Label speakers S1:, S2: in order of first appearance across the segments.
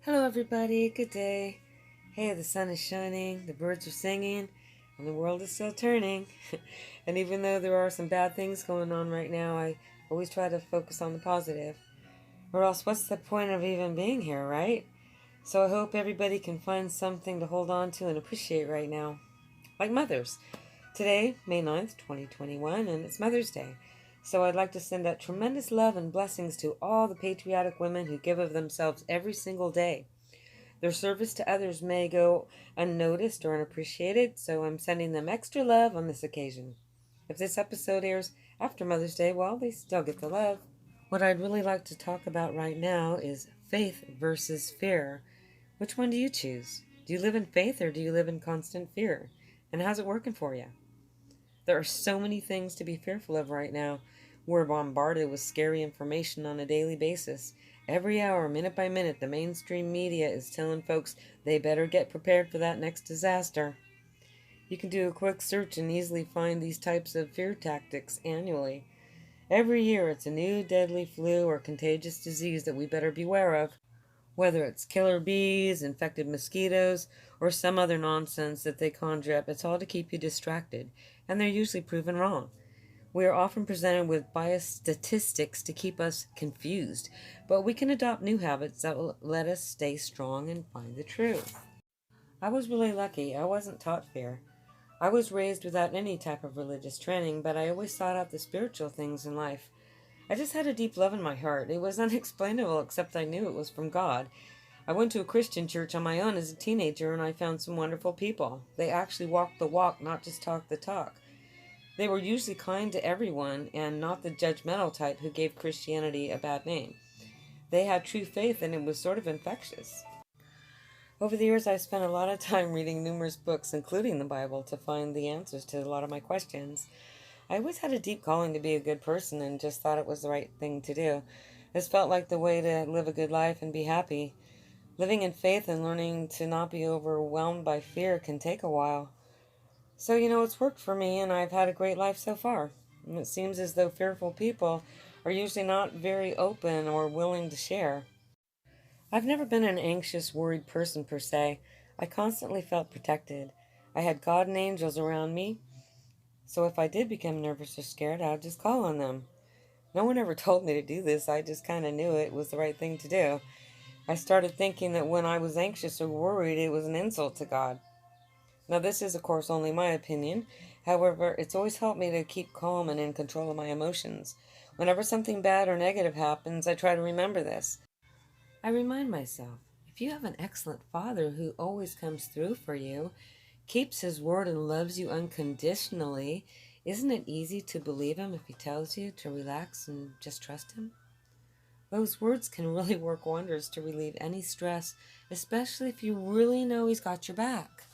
S1: Hello, everybody. Good day. Hey, the sun is shining, the birds are singing, and the world is still turning. And even though there are some bad things going on right now, I always try to focus on the positive. Or else, what's the point of even being here, right? So I hope everybody can find something to hold on to and appreciate right now. Like mothers. Today, May 9th, 2021, and it's Mother's Day. So I'd like to send out tremendous love and blessings to all the patriotic women who give of themselves every single day. Their service to others may go unnoticed or unappreciated, so I'm sending them extra love on this occasion. If this episode airs after Mother's Day, well, they still get the love. What I'd really like to talk about right now is faith versus fear. Which one do you choose? Do you live in faith or do you live in constant fear? And how's it working for you? There are so many things to be fearful of right now. We're bombarded with scary information on a daily basis. Every hour, minute by minute, the mainstream media is telling folks they better get prepared for that next disaster. You can do a quick search and easily find these types of fear tactics annually. Every year, it's a new deadly flu or contagious disease that we better beware of. Whether it's killer bees, infected mosquitoes, or some other nonsense that they conjure up, it's all to keep you distracted, and they're usually proven wrong. We are often presented with biased statistics to keep us confused, but we can adopt new habits that will let us stay strong and find the truth. I was really lucky. I wasn't taught fear. I was raised without any type of religious training, but I always sought out the spiritual things in life. I just had a deep love in my heart. It was unexplainable, except I knew it was from God. I went to a Christian church on my own as a teenager, and I found some wonderful people. They actually walked the walk, not just talked the talk. They were usually kind to everyone and not the judgmental type who gave Christianity a bad name. They had true faith, and it was sort of infectious. Over the years, I spent a lot of time reading numerous books, including the Bible, to find the answers to a lot of my questions. I always had a deep calling to be a good person and just thought it was the right thing to do. This felt like the way to live a good life and be happy. Living in faith and learning to not be overwhelmed by fear can take a while. So, it's worked for me and I've had a great life so far. And it seems as though fearful people are usually not very open or willing to share. I've never been an anxious, worried person per se. I constantly felt protected. I had God and angels around me, so if I did become nervous or scared, I'd just call on them. No one ever told me to do this, I just kind of knew it was the right thing to do. I started thinking that when I was anxious or worried, it was an insult to God. Now, this is, of course, only my opinion. However, it's always helped me to keep calm and in control of my emotions. Whenever something bad or negative happens, I try to remember this. I remind myself, if you have an excellent Father who always comes through for you, keeps his word and loves you unconditionally, isn't it easy to believe him if he tells you to relax and just trust him? Those words can really work wonders to relieve any stress, especially if you really know he's got your back.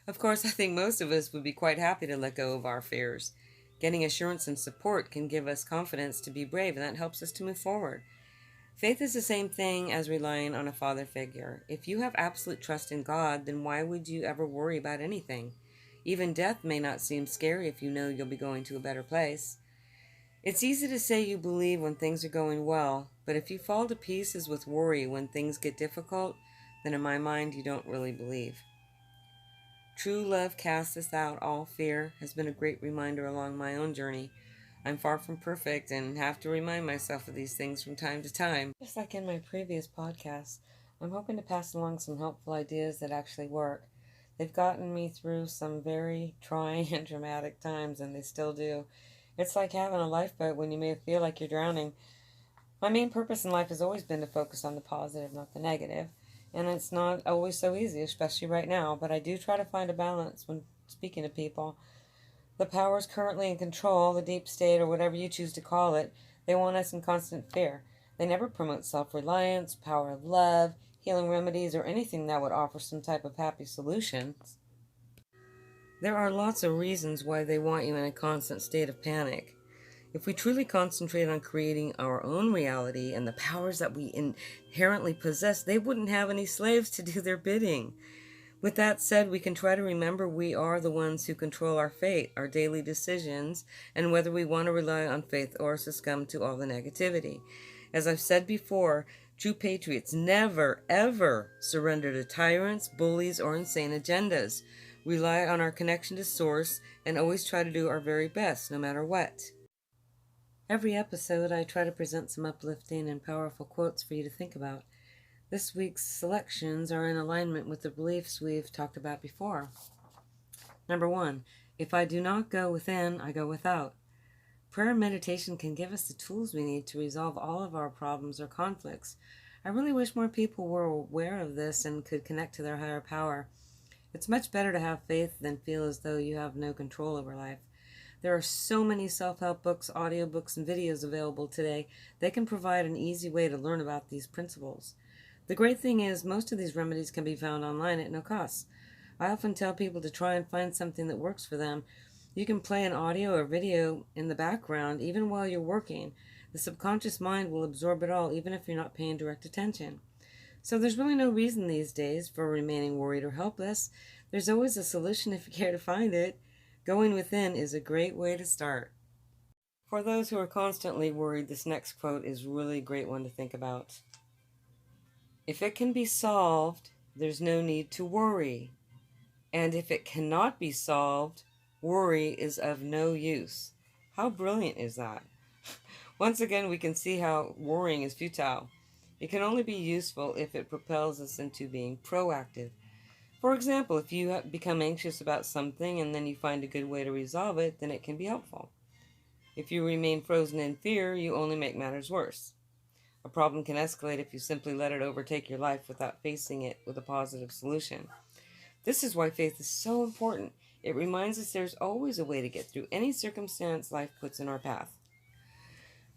S1: Of course, I think most of us would be quite happy to let go of our fears. Getting assurance and support can give us confidence to be brave, and that helps us to move forward. Faith is the same thing as relying on a father figure. If you have absolute trust in God, then why would you ever worry about anything? Even death may not seem scary if you know you'll be going to a better place. It's easy to say you believe when things are going well, but if you fall to pieces with worry when things get difficult, then in my mind you don't really believe. True love casteth out all fear has been a great reminder along my own journey. I'm far from perfect and have to remind myself of these things from time to time. Just like in my previous podcasts, I'm hoping to pass along some helpful ideas that actually work. They've gotten me through some very trying and dramatic times, and they still do. It's like having a lifeboat when you may feel like you're drowning. My main purpose in life has always been to focus on the positive, not the negative. And it's not always so easy, especially right now, but I do try to find a balance when speaking to people. The powers currently in control, the deep state, or whatever you choose to call it, they want us in constant fear. They never promote self-reliance, power of love, healing remedies, or anything that would offer some type of happy solutions. There are lots of reasons why they want you in a constant state of panic. If we truly concentrate on creating our own reality and the powers that we inherently possess, they wouldn't have any slaves to do their bidding. With that said, we can try to remember we are the ones who control our fate, our daily decisions, and whether we want to rely on faith or succumb to all the negativity. As I've said before, True patriots never, ever surrender to tyrants, bullies, or insane agendas. Rely on our connection to Source and always try to do our very best, no matter what. Every episode, I try to present some uplifting and powerful quotes for you to think about. This week's selections are in alignment with the beliefs we've talked about before. Number 1, if I do not go within, I go without. Prayer and meditation can give us the tools we need to resolve all of our problems or conflicts. I really wish more people were aware of this and could connect to their higher power. It's much better to have faith than feel as though you have no control over life. There are so many self-help books, audiobooks, and videos available today. They can provide an easy way to learn about these principles. The great thing is most of these remedies can be found online at no cost. I often tell people to try and find something that works for them. You can play an audio or video in the background even while you're working. The subconscious mind will absorb it all even if you're not paying direct attention. So there's really no reason these days for remaining worried or helpless. There's always a solution if you care to find it. Going within is a great way to start. For those who are constantly worried, this next quote is really a great one to think about. If it can be solved, there's no need to worry. And if it cannot be solved, worry is of no use. How brilliant is that? Once again, we can see how worrying is futile. It can only be useful if it propels us into being proactive. For example, if you become anxious about something and then you find a good way to resolve it, then it can be helpful. If you remain frozen in fear, you only make matters worse. A problem can escalate if you simply let it overtake your life without facing it with a positive solution. This is why faith is so important. It reminds us there's always a way to get through any circumstance life puts in our path.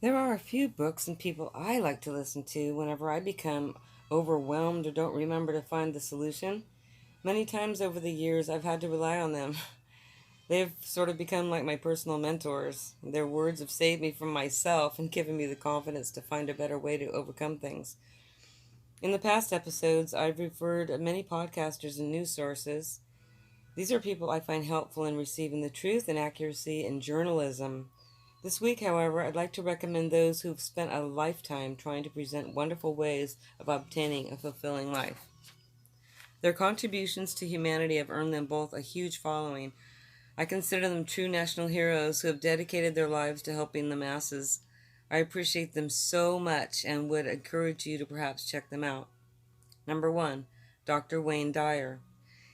S1: There are a few books and people I like to listen to whenever I become overwhelmed or don't remember to find the solution. Many times over the years, I've had to rely on them. They've sort of become like my personal mentors. Their words have saved me from myself and given me the confidence to find a better way to overcome things. In the past episodes, I've referred to many podcasters and news sources. These are people I find helpful in receiving the truth and accuracy in journalism. This week, however, I'd like to recommend those who've spent a lifetime trying to present wonderful ways of obtaining a fulfilling life. Their contributions to humanity have earned them both a huge following. I consider them true national heroes who have dedicated their lives to helping the masses. I appreciate them so much and would encourage you to perhaps check them out. Number 1, Dr. Wayne Dyer.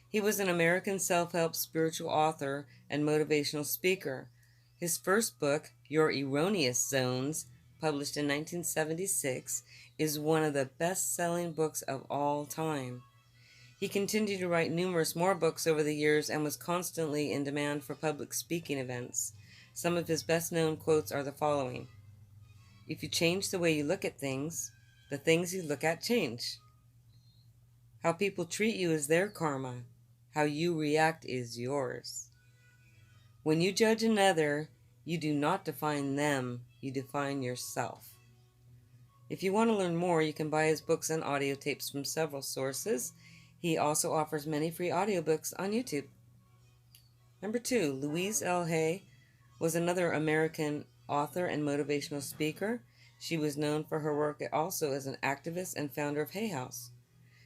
S1: He was an American self-help spiritual author and motivational speaker. His first book, Your Erroneous Zones, published in 1976, is one of the best-selling books of all time. He continued to write numerous more books over the years and was constantly in demand for public speaking events. Some of his best-known quotes are the following. If you change the way you look at things, the things you look at change. How people treat you is their karma. How you react is yours. When you judge another, you do not define them, you define yourself. If you want to learn more, you can buy his books and audio tapes from several sources. He also offers many free audiobooks on YouTube. Number 2, Louise L. Hay was another American author and motivational speaker. She was known for her work also as an activist and founder of Hay House.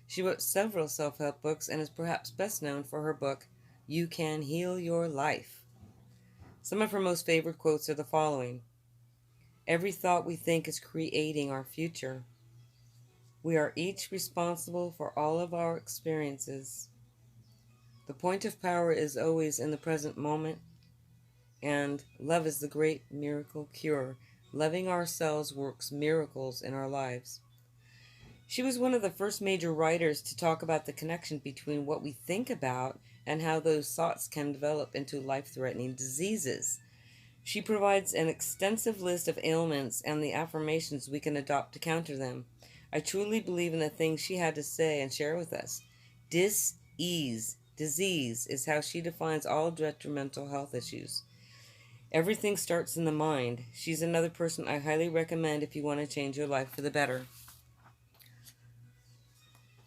S1: She wrote several self-help books and is perhaps best known for her book, You Can Heal Your Life. Some of her most favorite quotes are the following. Every thought we think is creating our future. We are each responsible for all of our experiences. The point of power is always in the present moment, and love is the great miracle cure. Loving ourselves works miracles in our lives. She was one of the first major writers to talk about the connection between what we think about and how those thoughts can develop into life-threatening diseases. She provides an extensive list of ailments and the affirmations we can adopt to counter them. I truly believe in the things she had to say and share with us. Dis-ease, disease, is how she defines all detrimental health issues. Everything starts in the mind. She's another person I highly recommend if you want to change your life for the better.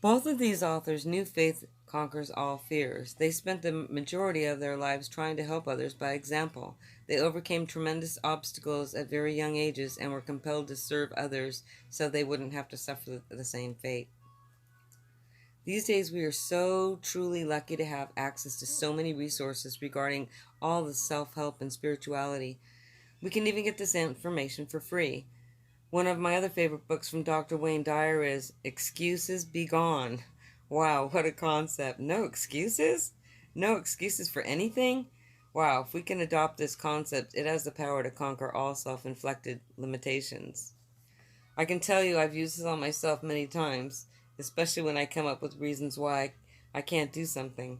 S1: Both of these authors knew faith conquers all fears. They spent the majority of their lives trying to help others by example. They overcame tremendous obstacles at very young ages and were compelled to serve others so they wouldn't have to suffer the same fate. These days, we are so truly lucky to have access to so many resources regarding all the self help and spirituality. We can even get this information for free. One of my other favorite books from Dr. Wayne Dyer is Excuses Be Gone. Wow, what a concept. No excuses? No excuses for anything? Wow, if we can adopt this concept, it has the power to conquer all self inflicted limitations. I can tell you I've used this on myself many times, especially when I come up with reasons why I can't do something.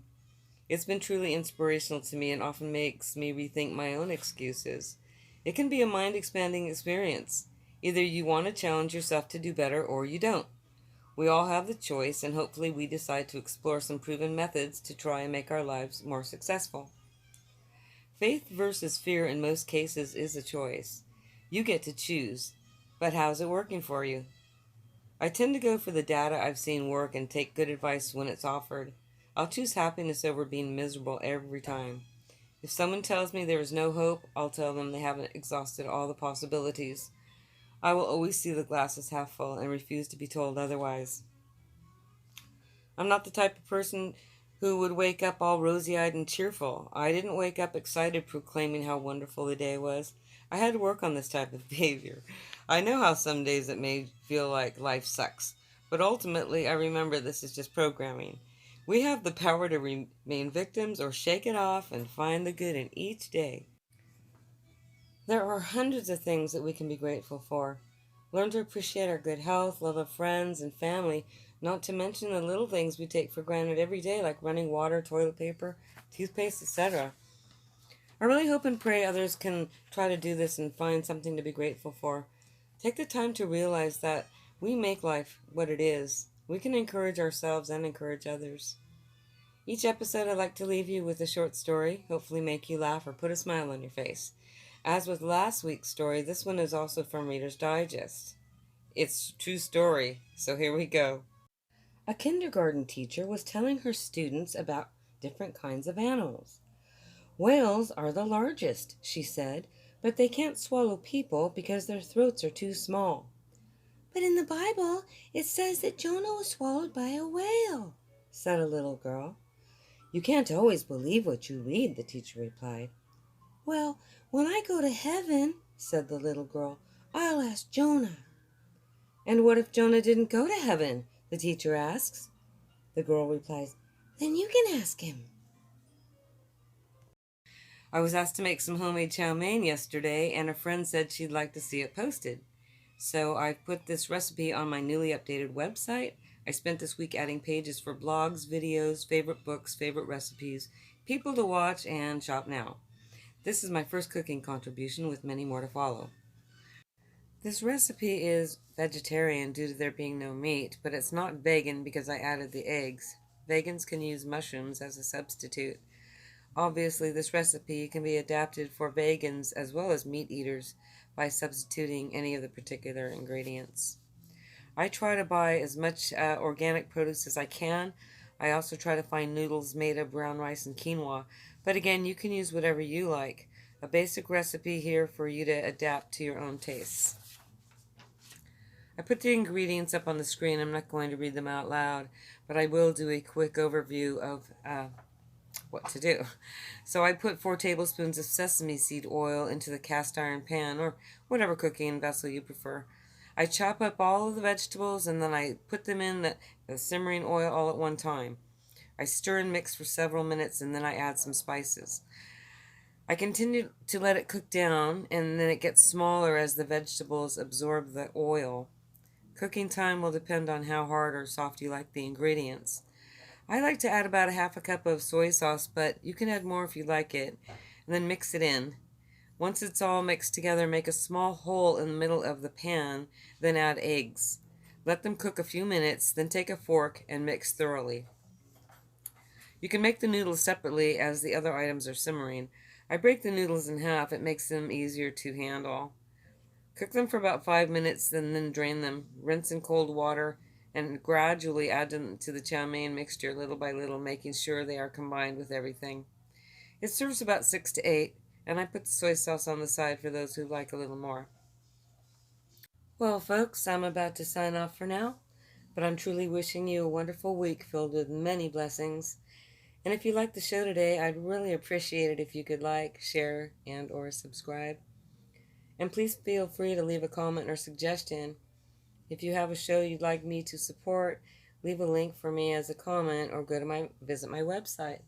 S1: It's been truly inspirational to me and often makes me rethink my own excuses. It can be a mind expanding experience. Either you want to challenge yourself to do better or you don't. We all have the choice, and hopefully, we decide to explore some proven methods to try and make our lives more successful. Faith versus fear in most cases is a choice. You get to choose. But how's it working for you? I tend to go for the data I've seen work and take good advice when it's offered. I'll choose happiness over being miserable every time. If someone tells me there is no hope, I'll tell them they haven't exhausted all the possibilities. I will always see the glass as half full and refuse to be told otherwise. I'm not the type of person who would wake up all rosy eyed and cheerful. I didn't wake up excited proclaiming how wonderful the day was. I had to work on this type of behavior. I know how some days it may feel like life sucks, but ultimately I remember this is just programming. We have the power to remain victims or shake it off and find the good in each day. There are hundreds of things that we can be grateful for. Learn to appreciate our good health, love of friends and family, not to mention the little things we take for granted every day, like running water, toilet paper, toothpaste, etc. I really hope and pray others can try to do this and find something to be grateful for. Take the time to realize that we make life what it is. We can encourage ourselves and encourage others. Each episode, I'd like to leave you with a short story, hopefully make you laugh or put a smile on your face. As with last week's story, this one is also from Reader's Digest. It's a true story, so here we go. A kindergarten teacher was telling her students about different kinds of animals. Whales are the largest, she said, but they can't swallow people because their throats are too small. But in the Bible, it says that Jonah was swallowed by a whale, said a little girl. You can't always believe what you read, the teacher replied. Well, when I go to heaven, said the little girl, I'll ask Jonah. And what if Jonah didn't go to heaven? The teacher asks. The girl replies, then you can ask him. I was asked to make some homemade chow mein yesterday, and a friend said she'd like to see it posted. So I put this recipe on my newly updated website. I spent this week adding pages for blogs, videos, favorite books, favorite recipes, people to watch, and shop now. This is my first cooking contribution with many more to follow. This recipe is vegetarian due to there being no meat, but it's not vegan because I added the eggs. Vegans can use mushrooms as a substitute. Obviously, this recipe can be adapted for vegans as well as meat eaters by substituting any of the particular ingredients. I try to buy as much organic produce as I can. I also try to find noodles made of brown rice and quinoa, but again, you can use whatever you like. A basic recipe here for you to adapt to your own tastes. I put the ingredients up on the screen. I'm not going to read them out loud, but I will do a quick overview of what to do. So I put 4 tablespoons of sesame seed oil into the cast iron pan or whatever cooking vessel you prefer. I chop up all of the vegetables and then I put them in the simmering oil all at one time. I stir and mix for several minutes and then I add some spices. I continue to let it cook down and then it gets smaller as the vegetables absorb the oil. Cooking time will depend on how hard or soft you like the ingredients. I like to add about a half a cup of soy sauce, but you can add more if you like it, and then mix it in. Once it's all mixed together, make a small hole in the middle of the pan, then add eggs. Let them cook a few minutes, then take a fork and mix thoroughly. You can make the noodles separately as the other items are simmering. I break the noodles in half, it makes them easier to handle. Cook them for about 5 minutes and then drain them. Rinse in cold water and gradually add them to the chow mein mixture little by little, making sure they are combined with everything. It serves about 6 to 8, and I put the soy sauce on the side for those who like a little more. Well, folks, I'm about to sign off for now, but I'm truly wishing you a wonderful week filled with many blessings. And if you liked the show today, I'd really appreciate it if you could like, share, and or subscribe. And please feel free to leave a comment or suggestion. If you have a show you'd like me to support, leave a link for me as a comment or visit my website.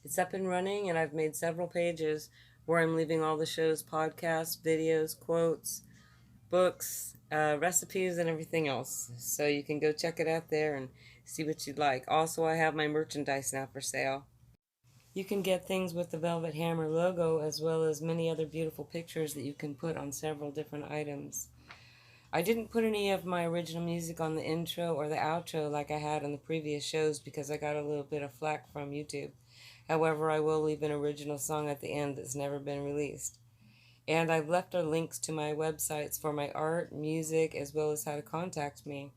S1: It's up and running, and I've made several pages where I'm leaving all the show's podcasts, videos, quotes, books, recipes, and everything else. So you can go check it out there and see what you'd like. Also, I have my merchandise now for sale. You can get things with the Velvet Hammer logo, as well as many other beautiful pictures that you can put on several different items. I didn't put any of my original music on the intro or the outro like I had on the previous shows because I got a little bit of flack from YouTube. However, I will leave an original song at the end that's never been released. And I've left our links to my websites for my art, music, as well as how to contact me.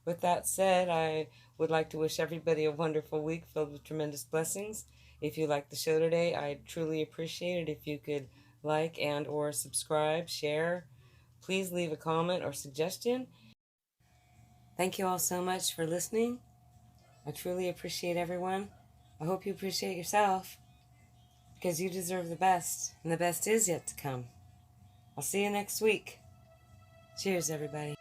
S1: With that said, I would like to wish everybody a wonderful week filled with tremendous blessings. If you liked the show today, I'd truly appreciate it if you could like and or subscribe, share. Please leave a comment or suggestion. Thank you all so much for listening. I truly appreciate everyone. I hope you appreciate yourself, because you deserve the best, and the best is yet to come. I'll see you next week. Cheers, everybody.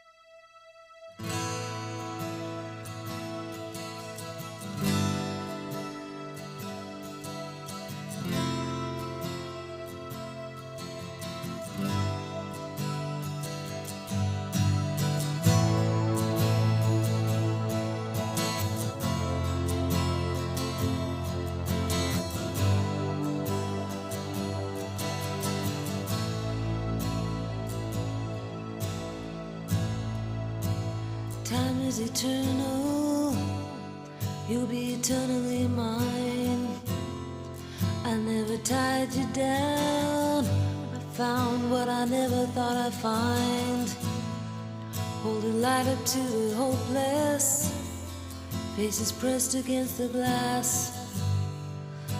S1: Time is eternal, you'll be eternally mine. I never tied you down, I found what I never thought I'd find. Holding light up to the hopeless, faces pressed against the glass.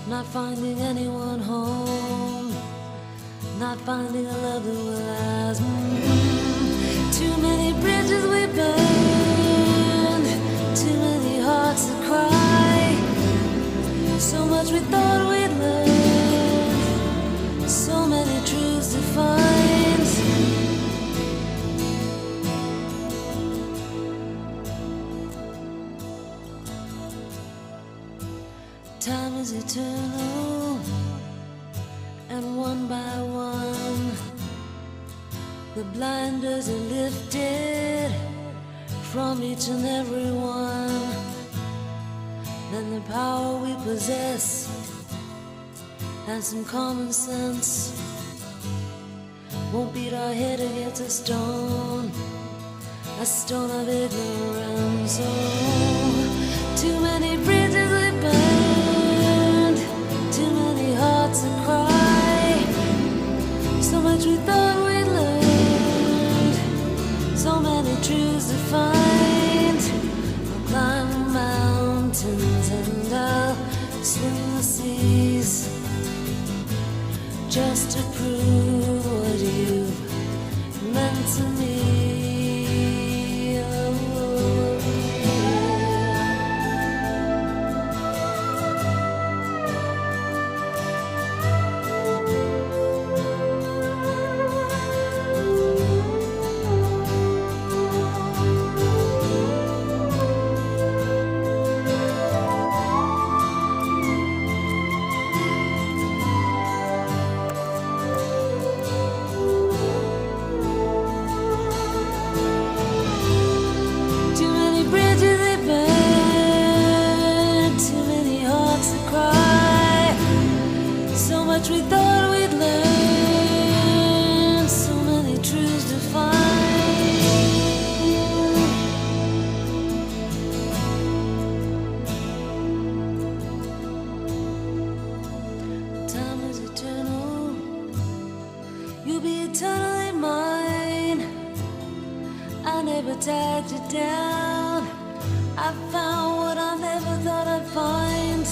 S1: Not finding anyone home, not finding a love that will last. Too many bridges we burned, too many hearts that cry. So much we thought we'd learn, so many truths to find. Time is eternal, and one by one the blinders are lifted from each and every one. Then the power we possess and some common sense won't beat our head against a stone of ignorance. Oh, too many bridges we burned, too many hearts that cry. So much we thought we'd learn, so many truths to find. I'll climb the mountains and I'll swim the seas, just to prove what you've meant to me. We thought we'd learn, so many truths to find. Time is eternal, you'll be eternally mine. I never tied you down,
S2: I found what I never thought I'd find.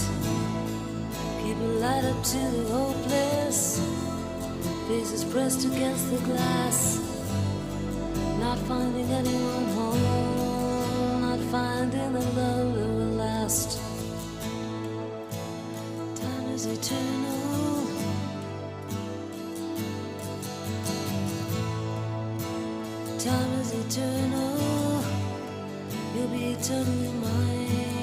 S2: People light up to the hopeless, faces pressed against the glass, not finding anyone home, not finding the love that will last. Time is eternal. Time is eternal. You'll be eternally mine.